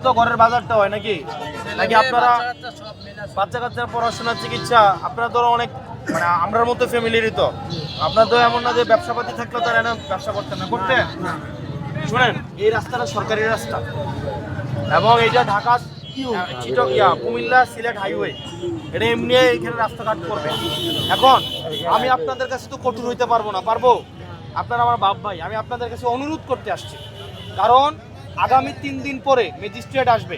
তো ঘরের বাজারটা হয় নাকি নাকি আপনারা বাচ্চা কাচ্চার পড়াশোনার চিকিৎসা আপনারা তো অনেক মানে আমরার মতো ফ্যামিলিরই তো আপনার তো এমন না যে ব্যবসাপাতি থাকলে তারা না ব্যবসা করতেন না করতেন শুনেন এই রাস্তাটা সরকারি রাস্তা এবং এইটা ঢাকা কুমিল্লা সিলেট হাইওয়ে এটা এমনি এখানে রাস্তাঘাট করবে এখন আমি আপনাদের কাছে তো কঠোর হইতে পারবো না পারবো আপনারা আমার বাপ ভাই আমি আপনাদের কাছে অনুরোধ করতে আসছি কারণ আগামী 3 দিন পরে ম্যাজিস্ট্রেট আসবে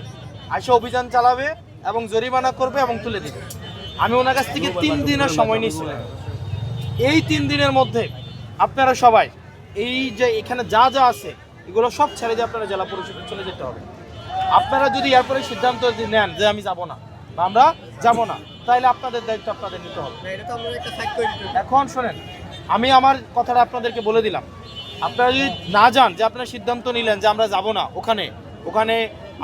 এসে অভিযান চালাবে এবং জরিমানা করবে এবং তুলে দেবে আমি ওনার কাছ থেকে 3 দিনের সময় নিয়েছিলাম এই 3 দিনের মধ্যে আপনারা সবাই এই যে এখানে যা যা আছে এগুলো সব ছেড়ে দিয়ে আপনারা জেলা পরিষদে চলে যেতে হবে আপনারা যদি এরপরে সিদ্ধান্ত নেন যে আমি যাব না বা আমরা যাব না তাহলে আপনাদের দায়িত্ব আপনাদের নিতে হবে এখন শোনেন আমি আমার কথাটা আপনাদেরকে বলে দিলাম আপনারা যদি না যান যে আপনারা সিদ্ধান্ত নিলেন যে আমরা যাব না ওখানে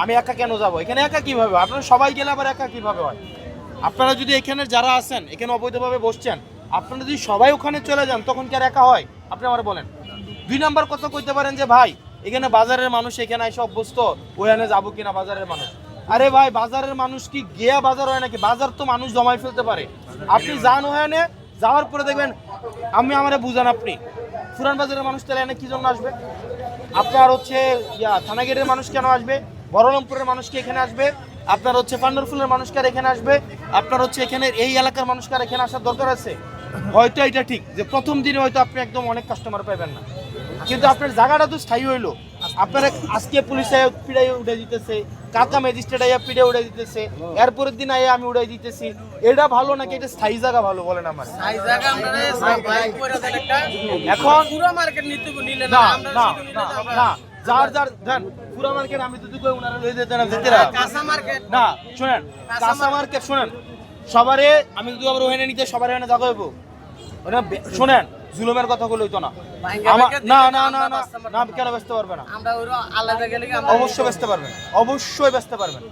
আমি একা কেন যাব এখানে একা কিভাবে আপনারা সবাই গেলে আবার একা কিভাবে হয় আপনারা যদি এখানে যারা আছেন এখানে অবৈধভাবে বসছেন আপনারা যদি সবাই ওখানে চলে যান তখন কি আর একা হয় আপনি আমার বলেন 2 নাম্বার কথা কইতে পারেন যে ভাই এখানে বাজারের মানুষ এখানে এসে অভ্যস্ত ওখানে যাবো কিনা বাজারের মানুষ আরে ভাই বাজারের মানুষ কি গিয়া বাজার হয় নাকি বাজার তো মানুষ জমাই ফেলতে পারে আপনি যান ওখানে যাওয়ার পরে দেখবেন আমি আমারে বুঝান আপনি পুরান বাজারের মানুষ তাহলে এনে কি জন্য আসবে আপনার হচ্ছে থানাগেটের মানুষ কেন আসবে বড়লমপুরের মানুষ কি এখানে আসবে আপনার হচ্ছে পান্ডরফুলের মানুষ কার এখানে আসবে আপনার হচ্ছে এখানে এই এলাকার মানুষ কার এখানে আসার দরকার আছে হয়তো এটা ঠিক যে প্রথম দিনে হয়তো আপনি একদম অনেক কাস্টমার পাবেন না কিন্তু আপনার জায়গাটা তো স্থায়ী হইলো আপনারা আজকে পুলিশ পিড়াই উঠে দিতেছে কাকা ম্যাজিস্ট্রেট আইয়া পিড়ে উঠে দিতেছে এরপরের দিন আইয়া আমি উড়াই দিতেছি এটা ভালো নাকি এটা স্থায়ী জায়গা ভালো বলেন আমার এখন পুরো মার্কেট নিলে না না না যার যার দেন পুরো মার্কেট আমি তো দুটো উনারা লই দিতে না যেতে কাঁচা মার্কেট না শুনেন কাঁচা মার্কেট শুনেন সবারে আমি যদি আবার ওখানে নিতে সবারে এনে জায়গা হইব ওনা শুনেন জুলুমের কথা বলে হইতো না না না না না না কেন ব্যস্ত পারবে না আমরা আলাদা গেলে অবশ্যই ব্যস্ত পারবেন অবশ্যই ব্যস্ত পারবেন